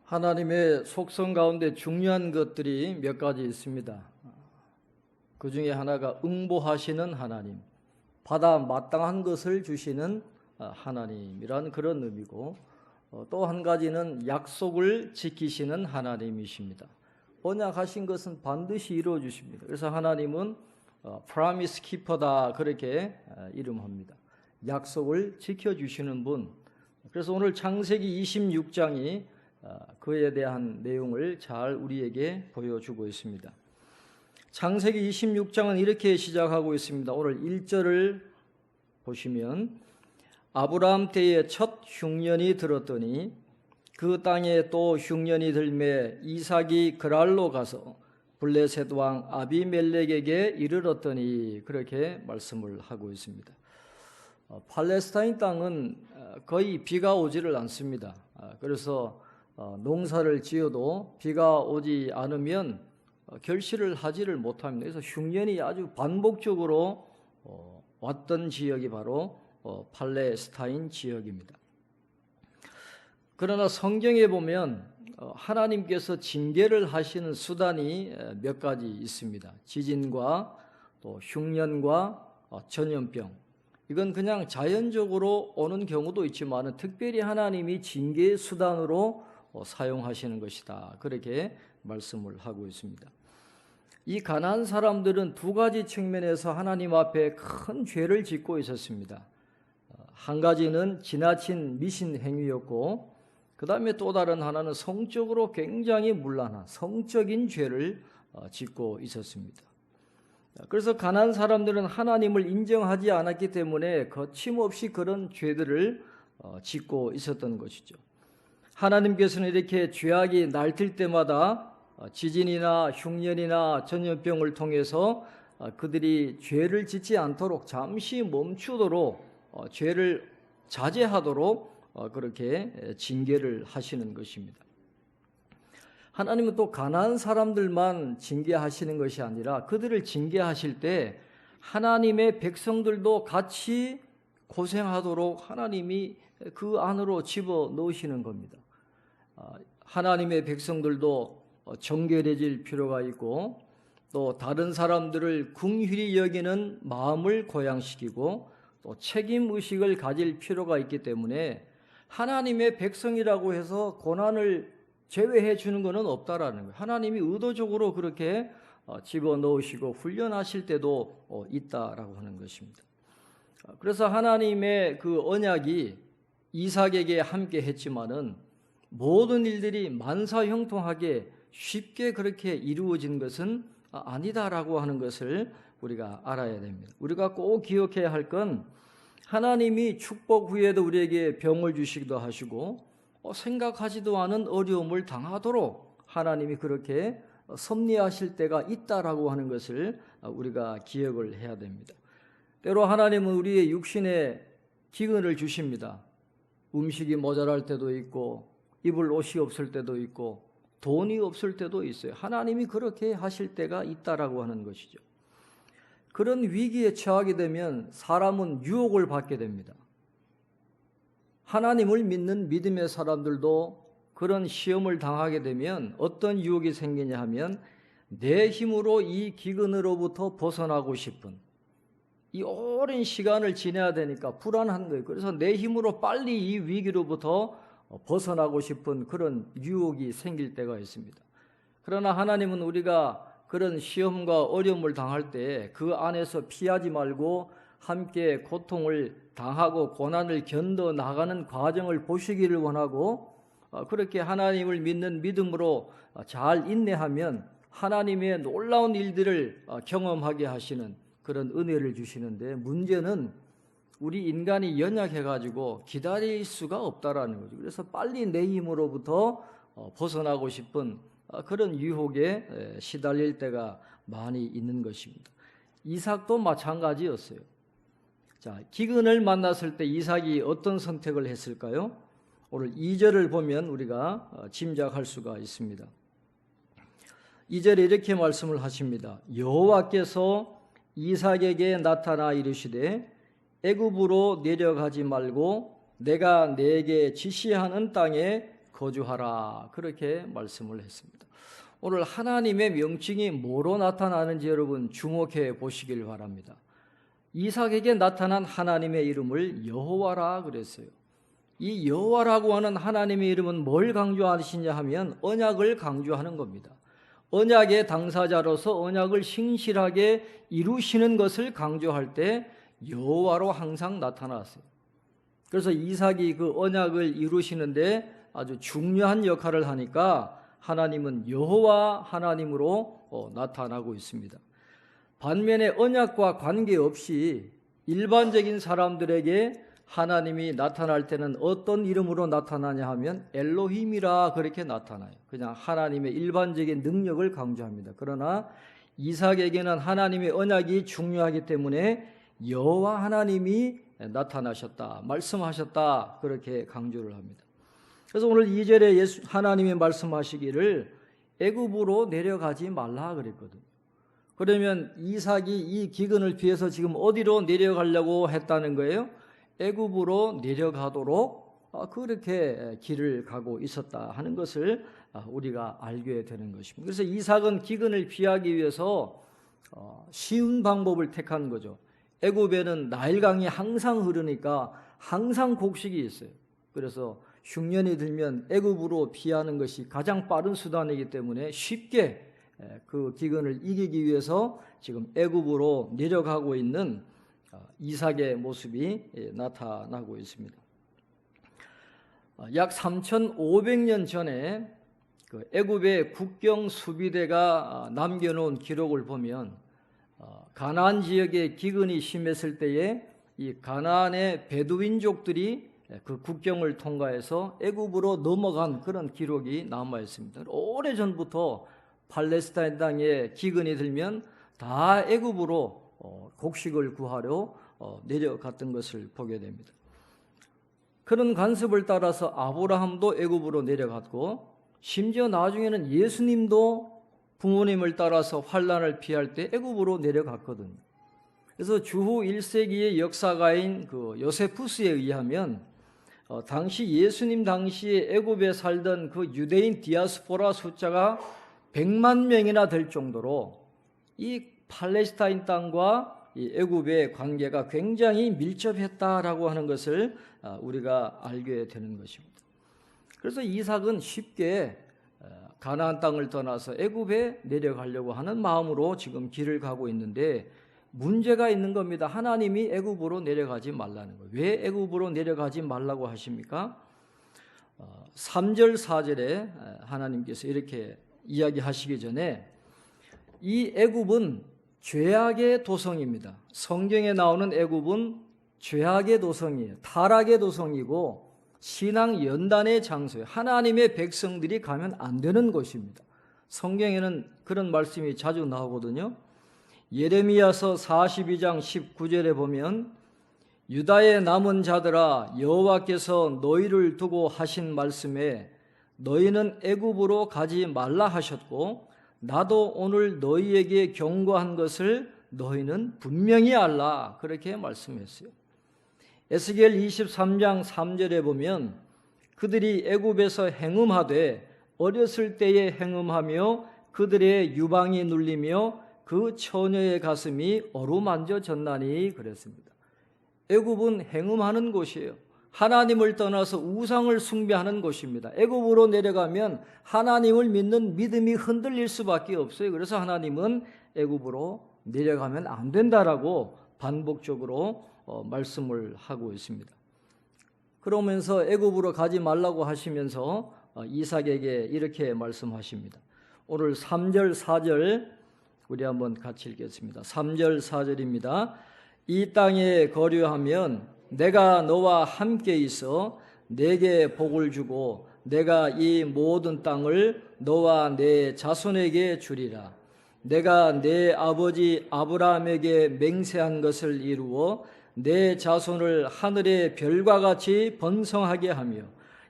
하나님의 속성 가운데 중요한 것들이 몇 가지 있습니다. 그 중에 하나가 응보하시는 하나님, 받아 마땅한 것을 주시는 하나님이란 그런 의미고, 또 한 가지는 약속을 지키시는 하나님이십니다. 언약하신 것은 반드시 이루어 주십니다. 그래서 하나님은 프라미스 키퍼다 그렇게 이름합니다. 약속을 지켜주시는 분. 그래서 오늘 창세기 26장이 그에 대한 내용을 잘 우리에게 보여주고 있습니다. 창세기 26장은 이렇게 시작하고 있습니다. 오늘 1절을 보시면 아브라함 때에 첫 흉년이 들었더니 그 땅에 또 흉년이 들매 이삭이 그랄로 가서 블레셋 왕 아비멜렉에게 이르렀더니 그렇게 말씀을 하고 있습니다. 팔레스타인 땅은 거의 비가 오지를 않습니다. 그래서 농사를 지어도 비가 오지 않으면 결실을 하지를 못합니다. 그래서 흉년이 아주 반복적으로 왔던 지역이 바로 팔레스타인 지역입니다. 그러나 성경에 보면 하나님께서 징계를 하시는 수단이 몇 가지 있습니다. 지진과 또 흉년과 전염병. 이건 그냥 자연적으로 오는 경우도 있지만 특별히 하나님이 징계의 수단으로 사용하시는 것이다. 그렇게 말씀을 하고 있습니다. 이 가나안 사람들은 두 가지 측면에서 하나님 앞에 큰 죄를 짓고 있었습니다. 한 가지는 지나친 미신 행위였고, 그 다음에 또 다른 하나는 성적으로 굉장히 문란한 성적인 죄를 짓고 있었습니다. 그래서 가나안 사람들은 하나님을 인정하지 않았기 때문에 거침없이 그런 죄들을 짓고 있었던 것이죠. 하나님께서는 이렇게 죄악이 날뛸 때마다 지진이나 흉년이나 전염병을 통해서 그들이 죄를 짓지 않도록 잠시 멈추도록 죄를 자제하도록 그렇게 징계를 하시는 것입니다. 하나님은 또 가나안 사람들만 징계하시는 것이 아니라 그들을 징계하실 때 하나님의 백성들도 같이 고생하도록 하나님이 그 안으로 집어넣으시는 겁니다. 하나님의 백성들도 정결해질 필요가 있고, 또 다른 사람들을 긍휼히 여기는 마음을 고양시키고 또 책임의식을 가질 필요가 있기 때문에 하나님의 백성이라고 해서 고난을 제외해 주는 것은 없다라는 거예요. 하나님이 의도적으로 그렇게 집어넣으시고 훈련하실 때도 있다라고 하는 것입니다. 그래서 하나님의 그 언약이 이삭에게 함께 했지만은 모든 일들이 만사형통하게 쉽게 그렇게 이루어진 것은 아니다라고 하는 것을 우리가 알아야 됩니다. 우리가 꼭 기억해야 할 건 하나님이 축복 후에도 우리에게 병을 주시기도 하시고 생각하지도 않은 어려움을 당하도록 하나님이 그렇게 섭리하실 때가 있다라고 하는 것을 우리가 기억을 해야 됩니다. 때로 하나님은 우리의 육신에 기근을 주십니다. 음식이 모자랄 때도 있고 입을 옷이 없을 때도 있고 돈이 없을 때도 있어요. 하나님이 그렇게 하실 때가 있다라고 하는 것이죠. 그런 위기에 처하게 되면 사람은 유혹을 받게 됩니다. 하나님을 믿는 믿음의 사람들도 그런 시험을 당하게 되면 어떤 유혹이 생기냐 하면 내 힘으로 이 기근으로부터 벗어나고 싶은, 이 오랜 시간을 지내야 되니까 불안한 거예요. 그래서 내 힘으로 빨리 이 위기로부터 벗어나고 싶은 그런 유혹이 생길 때가 있습니다. 그러나 하나님은 우리가 그런 시험과 어려움을 당할 때 그 안에서 피하지 말고 함께 고통을 당하고 고난을 견뎌 나가는 과정을 보시기를 원하고, 그렇게 하나님을 믿는 믿음으로 잘 인내하면 하나님의 놀라운 일들을 경험하게 하시는 그런 은혜를 주시는데, 문제는 우리 인간이 연약해가지고 기다릴 수가 없다라는 거죠. 그래서 빨리 내 힘으로부터 벗어나고 싶은 그런 유혹에 시달릴 때가 많이 있는 것입니다. 이삭도 마찬가지였어요. 자, 기근을 만났을 때 이삭이 어떤 선택을 했을까요? 오늘 2절을 보면 우리가 짐작할 수가 있습니다. 2절에 이렇게 말씀을 하십니다. 여호와께서 이삭에게 나타나 이르시되 애굽으로 내려가지 말고 내가 네게 지시하는 땅에 거주하라 그렇게 말씀을 했습니다. 오늘 하나님의 명칭이 뭐로 나타나는지 여러분 주목해 보시길 바랍니다. 이삭에게 나타난 하나님의 이름을 여호와라 그랬어요. 이 여호와라고 하는 하나님의 이름은 뭘 강조하시냐 하면 언약을 강조하는 겁니다. 언약의 당사자로서 언약을 신실하게 이루시는 것을 강조할 때 여호와로 항상 나타났어요. 그래서 이삭이 그 언약을 이루시는데 아주 중요한 역할을 하니까 하나님은 여호와 하나님으로 나타나고 있습니다. 반면에 언약과 관계없이 일반적인 사람들에게 하나님이 나타날 때는 어떤 이름으로 나타나냐 하면 엘로힘이라 그렇게 나타나요. 그냥 하나님의 일반적인 능력을 강조합니다. 그러나 이삭에게는 하나님의 언약이 중요하기 때문에 여호와 하나님이 나타나셨다, 말씀하셨다 그렇게 강조를 합니다. 그래서 오늘 2절에 하나님이 말씀하시기를 애굽으로 내려가지 말라 그랬거든요. 그러면 이삭이 이 기근을 피해서 지금 어디로 내려가려고 했다는 거예요? 애굽으로 내려가도록 그렇게 길을 가고 있었다 하는 것을 우리가 알게 되는 것입니다. 그래서 이삭은 기근을 피하기 위해서 쉬운 방법을 택한 거죠. 애굽에는 나일강이 항상 흐르니까 항상 곡식이 있어요. 그래서 흉년이 들면 애굽으로 피하는 것이 가장 빠른 수단이기 때문에 쉽게 그 기근을 이기기 위해서 지금 애굽으로 내려가고 있는 이삭의 모습이 나타나고 있습니다. 약 3,500년 전에 그 애굽의 국경 수비대가 남겨놓은 기록을 보면 가나안 지역에 기근이 심했을 때에 이 가나안의 베두인족들이 그 국경을 통과해서 애굽으로 넘어간 그런 기록이 남아 있습니다. 오래전부터 팔레스타인 땅에 기근이 들면 다 애굽으로 곡식을 구하려 내려갔던 것을 보게 됩니다. 그런 관습을 따라서 아브라함도 애굽으로 내려갔고 심지어 나중에는 예수님도 부모님을 따라서 환난을 피할 때 애굽으로 내려갔거든요. 그래서 주후 1세기의 역사가인 그 요세푸스에 의하면 당시 예수님 당시에 애굽에 살던 그 유대인 디아스포라 숫자가 100만 명이나 될 정도로 이 팔레스타인 땅과 이 애굽의 관계가 굉장히 밀접했다라고 하는 것을 우리가 알게 되는 것입니다. 그래서 이삭은 쉽게 가나안 땅을 떠나서 애굽에 내려가려고 하는 마음으로 지금 길을 가고 있는데 문제가 있는 겁니다. 하나님이 애굽으로 내려가지 말라는 거예요. 왜 애굽으로 내려가지 말라고 하십니까? 3절 4절에 하나님께서 이렇게 이야기하시기 전에 이 애굽은 죄악의 도성입니다. 성경에 나오는 애굽은 죄악의 도성이에요. 타락의 도성이고 신앙 연단의 장소예요. 하나님의 백성들이 가면 안 되는 곳입니다. 성경에는 그런 말씀이 자주 나오거든요. 예레미야서 42장 19절에 보면 유다의 남은 자들아 여호와께서 너희를 두고 하신 말씀에 너희는 애굽으로 가지 말라 하셨고 나도 오늘 너희에게 경고한 것을 너희는 분명히 알라 그렇게 말씀했어요. 에스겔 23장 3절에 보면 그들이 애굽에서 행음하되 어렸을 때에 행음하며 그들의 유방이 눌리며 그 처녀의 가슴이 어루만져졌나니 그랬습니다. 애굽은 행음하는 곳이에요. 하나님을 떠나서 우상을 숭배하는 곳입니다. 애굽으로 내려가면 하나님을 믿는 믿음이 흔들릴 수밖에 없어요. 그래서 하나님은 애굽으로 내려가면 안 된다라고 반복적으로 말씀을 하고 있습니다. 그러면서 애굽으로 가지 말라고 하시면서 이삭에게 이렇게 말씀하십니다. 오늘 3절 4절 우리 한번 같이 읽겠습니다. 3절 4절입니다. 이 땅에 거류하면 내가 너와 함께 있어 내게 복을 주고 내가 이 모든 땅을 너와 내 자손에게 주리라. 내가 내 아버지 아브라함에게 맹세한 것을 이루어 내 자손을 하늘의 별과 같이 번성하게 하며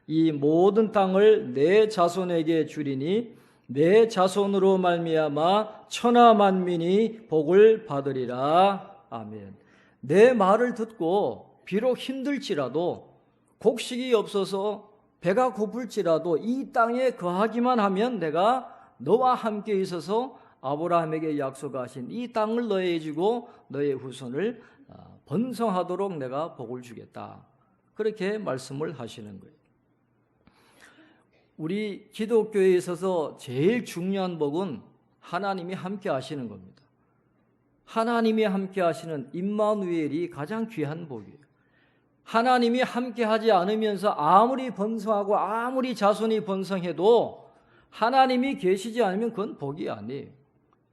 이 모든 땅을 내 자손에게 주리니 내 자손으로 말미암아 천하 만민이 복을 받으리라. 아멘. 내 말을 듣고 비록 힘들지라도 곡식이 없어서 배가 고플지라도 이 땅에 거하기만 하면 내가 너와 함께 있어서 아브라함에게 약속하신 이 땅을 너에게 주고 너의 후손을 번성하도록 내가 복을 주겠다. 그렇게 말씀을 하시는 거예요. 우리 기독교에 있어서 제일 중요한 복은 하나님이 함께 하시는 겁니다. 하나님이 함께 하시는 임마누엘이 가장 귀한 복이에요. 하나님이 함께 하지 않으면서 아무리 번성하고 아무리 자손이 번성해도 하나님이 계시지 않으면 그건 복이 아니에요.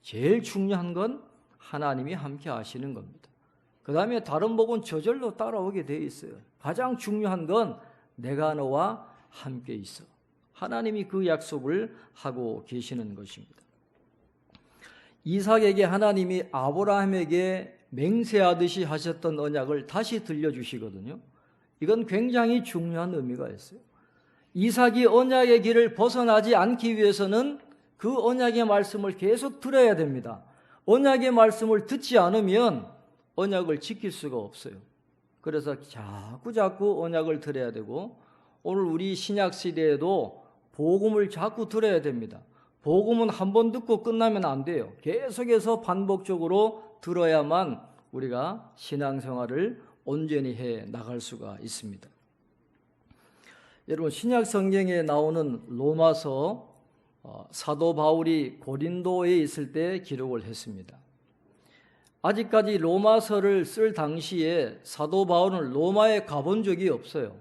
제일 중요한 건 하나님이 함께 하시는 겁니다. 그 다음에 다른 복은 저절로 따라오게 돼 있어요. 가장 중요한 건 내가 너와 함께 있어. 하나님이 그 약속을 하고 계시는 것입니다. 이삭에게 하나님이 아브라함에게 맹세하듯이 하셨던 언약을 다시 들려주시거든요. 이건 굉장히 중요한 의미가 있어요. 이삭이 언약의 길을 벗어나지 않기 위해서는 그 언약의 말씀을 계속 들어야 됩니다. 언약의 말씀을 듣지 않으면 언약을 지킬 수가 없어요. 그래서 자꾸 언약을 들어야 되고, 오늘 우리 신약 시대에도 복음을 자꾸 들어야 됩니다. 복음은 한 번 듣고 끝나면 안 돼요. 계속해서 반복적으로 들어야만 우리가 신앙생활을 온전히 해 나갈 수가 있습니다. 여러분, 신약 성경에 나오는 로마서 사도 바울이 고린도에 있을 때 기록을 했습니다. 아직까지 로마서를 쓸 당시에 사도 바울은 로마에 가본 적이 없어요.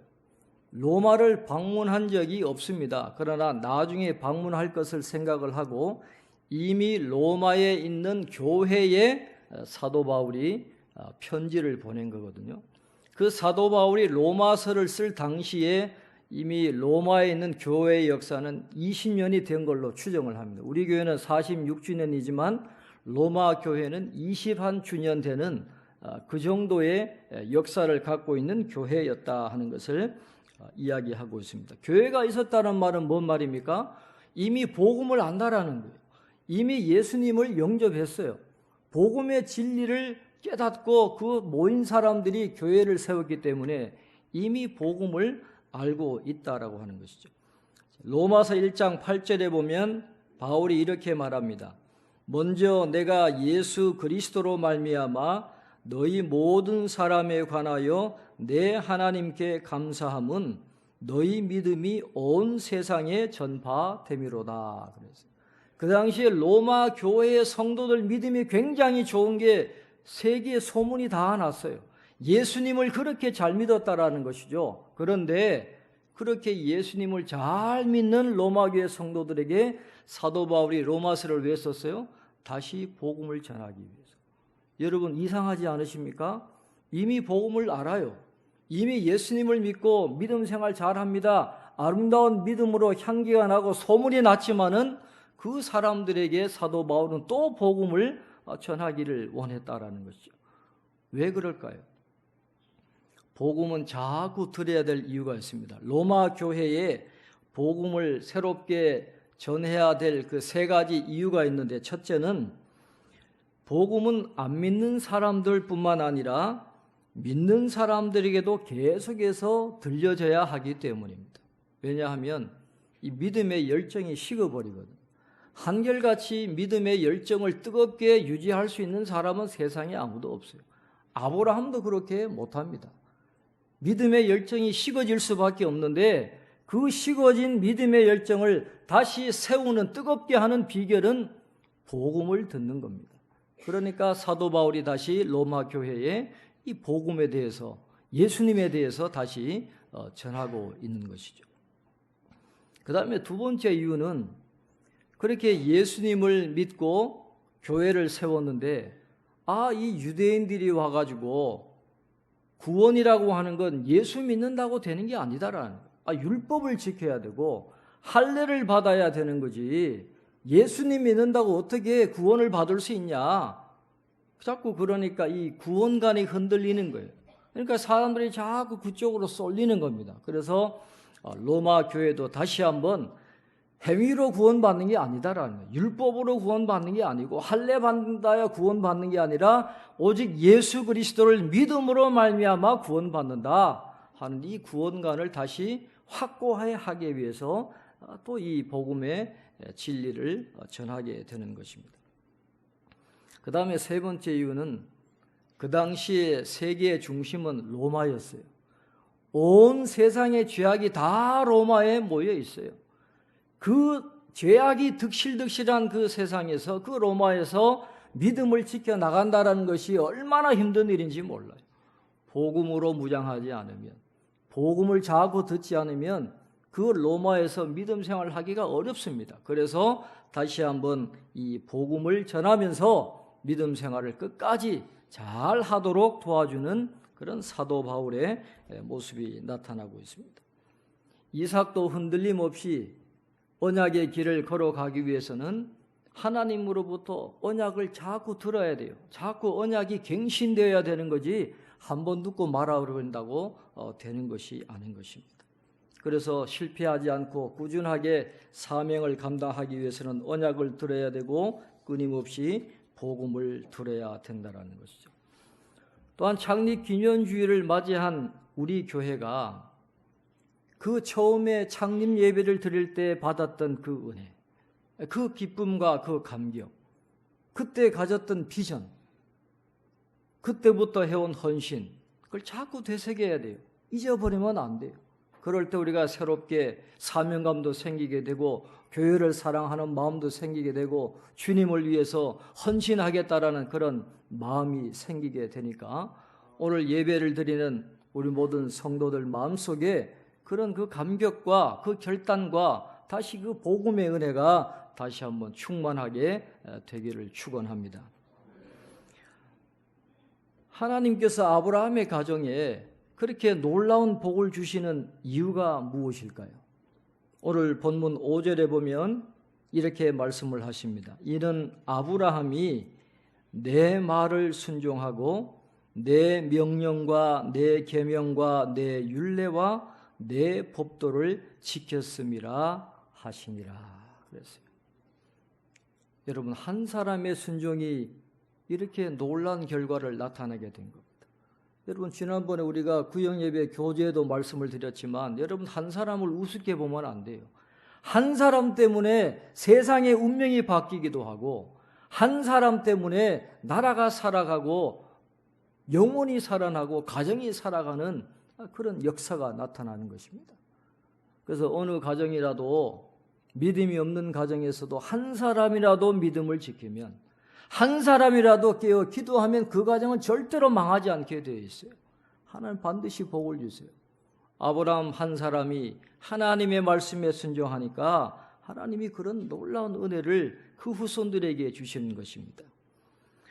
로마를 방문한 적이 없습니다. 그러나 나중에 방문할 것을 생각을 하고 이미 로마에 있는 교회에 사도 바울이 편지를 보낸 거거든요. 그 사도 바울이 로마서를 쓸 당시에 이미 로마에 있는 교회의 역사는 20년이 된 걸로 추정을 합니다. 우리 교회는 46주년이지만 로마 교회는 21주년 되는 그 정도의 역사를 갖고 있는 교회였다 하는 것을 이야기하고 있습니다. 교회가 있었다는 말은 뭔 말입니까? 이미 복음을 안다라는 거예요. 이미 예수님을 영접했어요. 복음의 진리를 깨닫고 그 모인 사람들이 교회를 세웠기 때문에 이미 복음을 알고 있다라고 하는 것이죠. 로마서 1장 8절에 보면 바울이 이렇게 말합니다. 먼저 내가 예수 그리스도로 말미암아 너희 모든 사람에 관하여 내 하나님께 감사함은 너희 믿음이 온 세상에 전파됨이로다. 그 당시에 로마 교회의 성도들 믿음이 굉장히 좋은 게 세계에 소문이 다 났어요. 예수님을 그렇게 잘 믿었다라는 것이죠. 그런데 그렇게 예수님을 잘 믿는 로마 교회 성도들에게 사도 바울이 로마서를 왜 썼어요? 다시 복음을 전하기 위해서. 여러분, 이상하지 않으십니까? 이미 복음을 알아요. 이미 예수님을 믿고 믿음 생활 잘합니다. 아름다운 믿음으로 향기가 나고 소문이 났지만은 그 사람들에게 사도 바울은 또 복음을 전하기를 원했다라는 것이죠. 왜 그럴까요? 복음은 자꾸 들어야 될 이유가 있습니다. 로마 교회에 복음을 새롭게 전해야 될 그 세 가지 이유가 있는데, 첫째는 복음은 안 믿는 사람들뿐만 아니라 믿는 사람들에게도 계속해서 들려져야 하기 때문입니다. 왜냐하면 이 믿음의 열정이 식어버리거든요. 한결같이 믿음의 열정을 뜨겁게 유지할 수 있는 사람은 세상에 아무도 없어요. 아브라함도 그렇게 못합니다. 믿음의 열정이 식어질 수밖에 없는데 그 식어진 믿음의 열정을 다시 세우는, 뜨겁게 하는 비결은 복음을 듣는 겁니다. 그러니까 사도 바울이 다시 로마 교회에 이 복음에 대해서, 예수님에 대해서 다시 전하고 있는 것이죠. 그 다음에 두 번째 이유는 그렇게 예수님을 믿고 교회를 세웠는데 이 유대인들이 와가지고 구원이라고 하는 건 예수 믿는다고 되는 게 아니다라는 거예요. 율법을 지켜야 되고 할례를 받아야 되는 거지 예수님 믿는다고 어떻게 구원을 받을 수 있냐. 자꾸 그러니까 이 구원관이 흔들리는 거예요. 그러니까 사람들이 자꾸 그쪽으로 쏠리는 겁니다. 그래서 로마 교회도 다시 한번 행위로 구원받는 게 아니다라는 거예요. 율법으로 구원받는 게 아니고 할례 받아야 구원받는 게 아니라 오직 예수 그리스도를 믿음으로 말미암아 구원받는다 하는 이 구원관을 다시 확고하게 위해서 또 이 복음의 진리를 전하게 되는 것입니다. 그 다음에 세 번째 이유는 그 당시에 세계의 중심은 로마였어요. 온 세상의 죄악이 다 로마에 모여 있어요. 그 죄악이 득실득실한 그 세상에서, 그 로마에서 믿음을 지켜나간다는 것이 얼마나 힘든 일인지 몰라요. 복음으로 무장하지 않으면, 복음을 자꾸 듣지 않으면 그 로마에서 믿음 생활을 하기가 어렵습니다. 그래서 다시 한번 이 복음을 전하면서 믿음 생활을 끝까지 잘 하도록 도와주는 그런 사도 바울의 모습이 나타나고 있습니다. 이삭도 흔들림 없이 언약의 길을 걸어가기 위해서는 하나님으로부터 언약을 자꾸 들어야 돼요. 자꾸 언약이 갱신되어야 되는 거지 한 번 듣고 말아버린다고 되는 것이 아닌 것입니다. 그래서 실패하지 않고 꾸준하게 사명을 감당하기 위해서는 언약을 들어야 되고 끊임없이 복음을 들어야 된다는 것이죠. 또한 창립 기념주의를 맞이한 우리 교회가 그 처음에 창립 예배를 드릴 때 받았던 그 은혜, 그 기쁨과 그 감격, 그때 가졌던 비전, 그때부터 해온 헌신, 그걸 자꾸 되새겨야 돼요. 잊어버리면 안 돼요. 그럴 때 우리가 새롭게 사명감도 생기게 되고 교회를 사랑하는 마음도 생기게 되고 주님을 위해서 헌신하겠다라는 그런 마음이 생기게 되니까 오늘 예배를 드리는 우리 모든 성도들 마음속에 그런 그 감격과 그 결단과 다시 그 복음의 은혜가 다시 한번 충만하게 되기를 축원합니다. 하나님께서 아브라함의 가정에 그렇게 놀라운 복을 주시는 이유가 무엇일까요? 오늘 본문 5절에 보면 이렇게 말씀을 하십니다. 이는 아브라함이 내 말을 순종하고 내 명령과 내 계명과 내 율례와 내 법도를 지켰음이라 하시니라 그랬어요. 여러분, 한 사람의 순종이 이렇게 놀라운 결과를 나타내게 된 겁니다. 여러분, 지난번에 우리가 구역예배 교제에도 말씀을 드렸지만 여러분, 한 사람을 우습게 보면 안 돼요. 한 사람 때문에 세상의 운명이 바뀌기도 하고 한 사람 때문에 나라가 살아가고 영혼이 살아나고 가정이 살아가는 그런 역사가 나타나는 것입니다. 그래서 어느 가정이라도 믿음이 없는 가정에서도 한 사람이라도 믿음을 지키면, 한 사람이라도 깨어 기도하면 그 가정은 절대로 망하지 않게 되어 있어요. 하나님 반드시 복을 주세요. 아브라함 한 사람이 하나님의 말씀에 순종하니까 하나님이 그런 놀라운 은혜를 그 후손들에게 주시는 것입니다.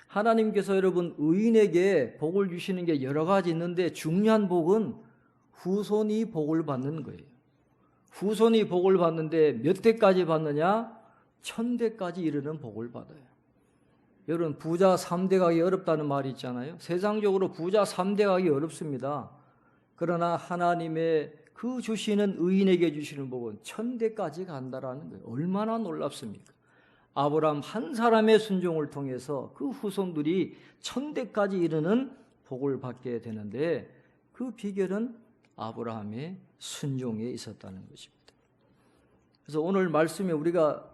하나님께서 여러분 의인에게 복을 주시는 게 여러 가지 있는데 중요한 복은 후손이 복을 받는 거예요. 후손이 복을 받는데 몇 대까지 받느냐? 1000대까지 이르는 복을 받아요. 여러분, 부자 3대 가기 어렵다는 말이 있잖아요. 세상적으로 부자 3대 가기 어렵습니다. 그러나 하나님의 그 주시는 의인에게 주시는 복은 1000대까지 간다라는 거예요. 얼마나 놀랍습니까? 아브라함 한 사람의 순종을 통해서 그 후손들이 1000대까지 이르는 복을 받게 되는데 그 비결은 아브라함의 순종에 있었다는 것입니다. 그래서 오늘 말씀에 우리가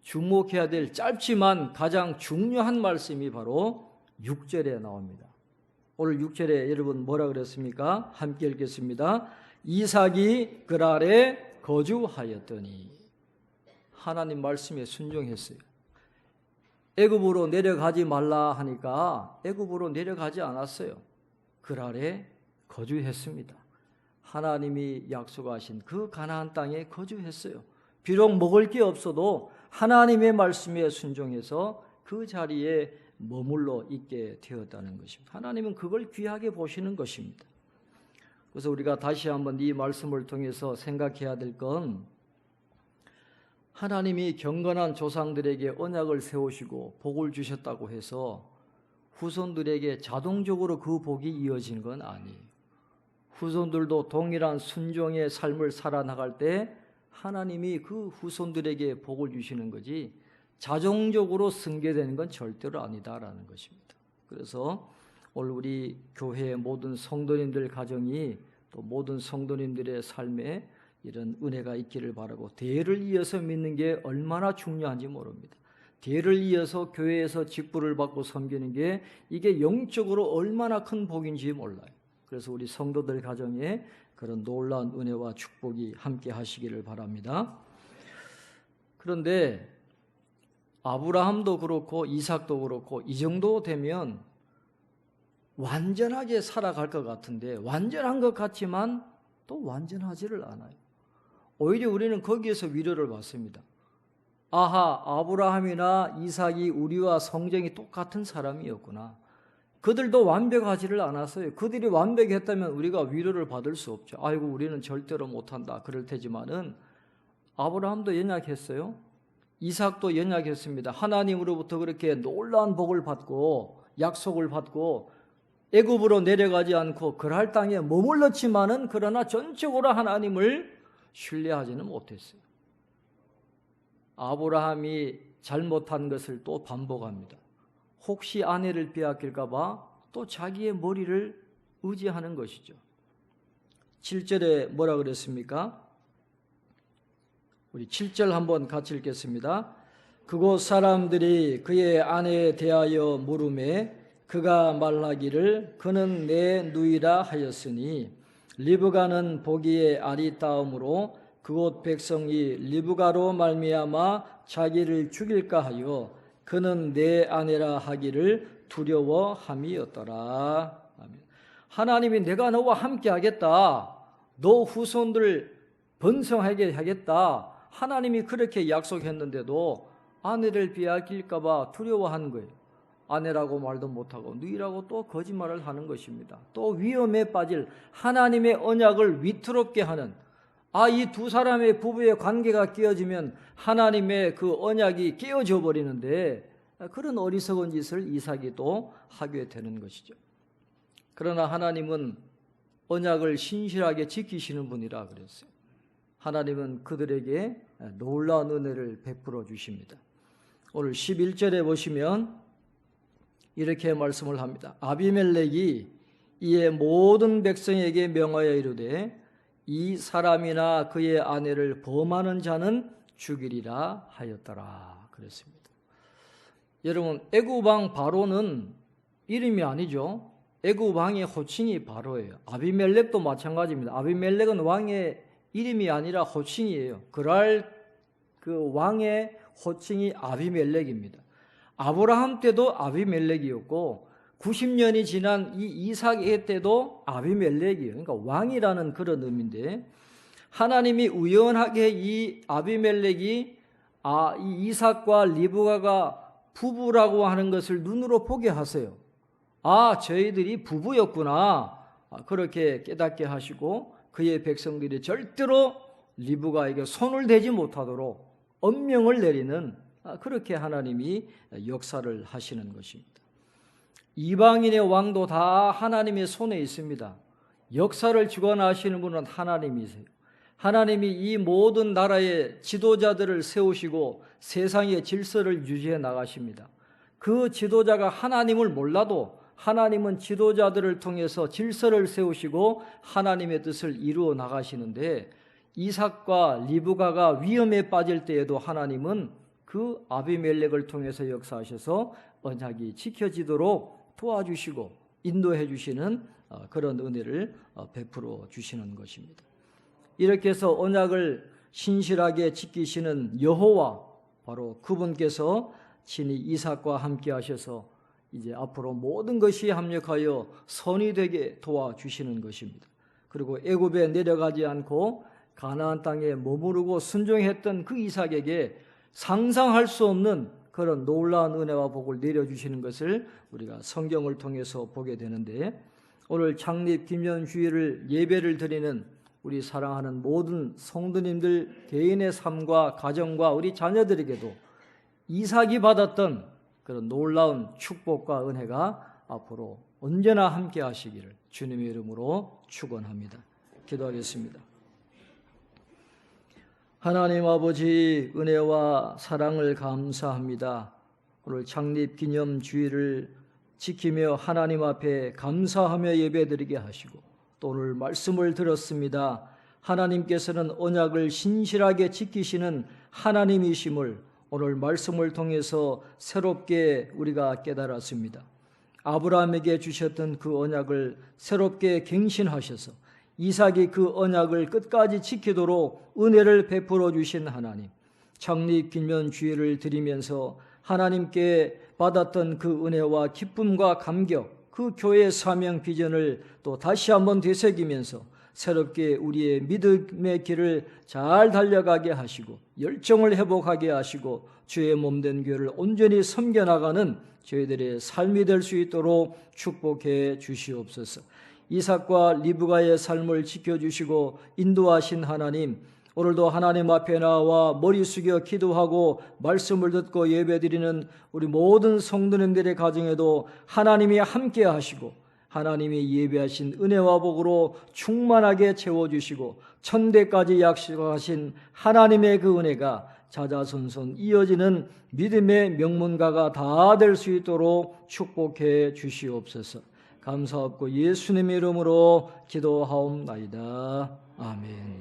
주목해야 될 짧지만 가장 중요한 말씀이 바로 6절에 나옵니다. 오늘 6절에 여러분 뭐라 그랬습니까? 함께 읽겠습니다. 이삭이 그랄에 거주하였더니. 하나님 말씀에 순종했어요. 애굽으로 내려가지 말라 하니까 애굽으로 내려가지 않았어요. 그랄에 거주했습니다. 하나님이 약속하신 그 가나안 땅에 거주했어요. 비록 먹을 게 없어도 하나님의 말씀에 순종해서 그 자리에 머물러 있게 되었다는 것입니다. 하나님은 그걸 귀하게 보시는 것입니다. 그래서 우리가 다시 한번 이 말씀을 통해서 생각해야 될 건 하나님이 경건한 조상들에게 언약을 세우시고 복을 주셨다고 해서 후손들에게 자동적으로 그 복이 이어지는 건 아니에요. 후손들도 동일한 순종의 삶을 살아나갈 때 하나님이 그 후손들에게 복을 주시는 거지 자동적으로 승계되는 건 절대로 아니다라는 것입니다. 그래서 오늘 우리 교회의 모든 성도님들 가정이 또 모든 성도님들의 삶에 이런 은혜가 있기를 바라고, 대를 이어서 믿는 게 얼마나 중요한지 모릅니다. 대를 이어서 교회에서 직분을 받고 섬기는 게 이게 영적으로 얼마나 큰 복인지 몰라요. 그래서 우리 성도들 가정에 그런 놀라운 은혜와 축복이 함께 하시기를 바랍니다. 그런데 아브라함도 그렇고 이삭도 그렇고 이 정도 되면 완전하게 살아갈 것 같은데, 완전한 것 같지만 또 완전하지를 않아요. 오히려 우리는 거기에서 위로를 받습니다. 아하, 아브라함이나 이삭이 우리와 성정이 똑같은 사람이었구나. 그들도 완벽하지를 않았어요. 그들이 완벽했다면 우리가 위로를 받을 수 없죠. 아이고, 우리는 절대로 못한다 그럴 테지만은 아브라함도 연약했어요. 이삭도 연약했습니다. 하나님으로부터 그렇게 놀라운 복을 받고 약속을 받고 애굽으로 내려가지 않고 그랄 땅에 머물렀지만은 그러나 전적으로 하나님을 신뢰하지는 못했어요. 아브라함이 잘못한 것을 또 반복합니다. 혹시 아내를 빼앗길까 봐 또 자기의 머리를 의지하는 것이죠. 7절에 뭐라 그랬습니까? 우리 7절 한번 같이 읽겠습니다. 그곳 사람들이 그의 아내에 대하여 물으매 그가 말하기를 그는 내 누이라 하였으니 리브가는 보기에 아리따움으로 그곳 백성이 리브가로 말미암아 자기를 죽일까 하여 그는 내 아내라 하기를 두려워함이었더라. 하나님이 내가 너와 함께 하겠다, 너 후손들 번성하게 하겠다, 하나님이 그렇게 약속했는데도 아내를 빼앗길까 봐 두려워한 거예요. 아내라고 말도 못하고 누이라고 또 거짓말을 하는 것입니다. 또 위험에 빠질 하나님의 언약을 위태롭게 하는, 이 두 사람의 부부의 관계가 깨어지면 하나님의 그 언약이 깨어져 버리는데 그런 어리석은 짓을 이삭이 또 하게 되는 것이죠. 그러나 하나님은 언약을 신실하게 지키시는 분이라 그랬어요. 하나님은 그들에게 놀라운 은혜를 베풀어 주십니다. 오늘 11절에 보시면 이렇게 말씀을 합니다. 아비멜렉이 이에 모든 백성에게 명하여 이르되 이 사람이나 그의 아내를 범하는 자는 죽이리라 하였더라 그랬습니다. 여러분, 애굽 왕 바로는 이름이 아니죠. 애굽 왕의 호칭이 바로예요. 아비멜렉도 마찬가지입니다. 아비멜렉은 왕의 이름이 아니라 호칭이에요. 그럴 그 왕의 호칭이 아비멜렉입니다. 아브라함 때도 아비멜렉이었고 90년이 지난 이 이삭의 때도 아비멜렉이에요. 그러니까 왕이라는 그런 의미인데, 하나님이 우연하게 이 아비멜렉이 이 이삭과 리브가가 부부라고 하는 것을 눈으로 보게 하세요. 저희들이 부부였구나, 그렇게 깨닫게 하시고 그의 백성들이 절대로 리브가에게 손을 대지 못하도록 엄명을 내리는, 그렇게 하나님이 역사를 하시는 것입니다. 이방인의 왕도 다 하나님의 손에 있습니다. 역사를 주관하시는 분은 하나님이세요. 하나님이 이 모든 나라의 지도자들을 세우시고 세상의 질서를 유지해 나가십니다. 그 지도자가 하나님을 몰라도 하나님은 지도자들을 통해서 질서를 세우시고 하나님의 뜻을 이루어 나가시는데, 이삭과 리브가가 위험에 빠질 때에도 하나님은 그 아비멜렉을 통해서 역사하셔서 언약이 지켜지도록 도와주시고 인도해 주시는 그런 은혜를 베풀어 주시는 것입니다. 이렇게 해서 언약을 신실하게 지키시는 여호와, 바로 그분께서 친히 이삭과 함께 하셔서 이제 앞으로 모든 것이 합력하여 선이 되게 도와주시는 것입니다. 그리고 애굽에 내려가지 않고 가나안 땅에 머무르고 순종했던 그 이삭에게 상상할 수 없는 그런 놀라운 은혜와 복을 내려주시는 것을 우리가 성경을 통해서 보게 되는데, 오늘 창립 기념주일을 예배를 드리는 우리 사랑하는 모든 성도님들 개인의 삶과 가정과 우리 자녀들에게도 이삭이 받았던 그런 놀라운 축복과 은혜가 앞으로 언제나 함께 하시기를 주님의 이름으로 축원합니다. 기도하겠습니다. 하나님 아버지, 은혜와 사랑을 감사합니다. 오늘 창립 기념 주일을 지키며 하나님 앞에 감사하며 예배드리게 하시고, 또 오늘 말씀을 들었습니다. 하나님께서는 언약을 신실하게 지키시는 하나님이심을 오늘 말씀을 통해서 새롭게 우리가 깨달았습니다. 아브라함에게 주셨던 그 언약을 새롭게 갱신하셔서 이삭이 그 언약을 끝까지 지키도록 은혜를 베풀어 주신 하나님, 창립 기념 주일을 드리면서 하나님께 받았던 그 은혜와 기쁨과 감격, 그 교회의 사명 비전을 또 다시 한번 되새기면서 새롭게 우리의 믿음의 길을 잘 달려가게 하시고 열정을 회복하게 하시고 주의 몸된 교회를 온전히 섬겨나가는 저희들의 삶이 될 수 있도록 축복해 주시옵소서. 이삭과 리브가의 삶을 지켜주시고 인도하신 하나님, 오늘도 하나님 앞에 나와 머리 숙여 기도하고 말씀을 듣고 예배드리는 우리 모든 성도님들의 가정에도 하나님이 함께 하시고 하나님이 예배하신 은혜와 복으로 충만하게 채워주시고 천대까지 약속하신 하나님의 그 은혜가 자자손손 이어지는 믿음의 명문가가 다 될 수 있도록 축복해 주시옵소서. 감사하고 예수님의 이름으로 기도하옵나이다. 아멘.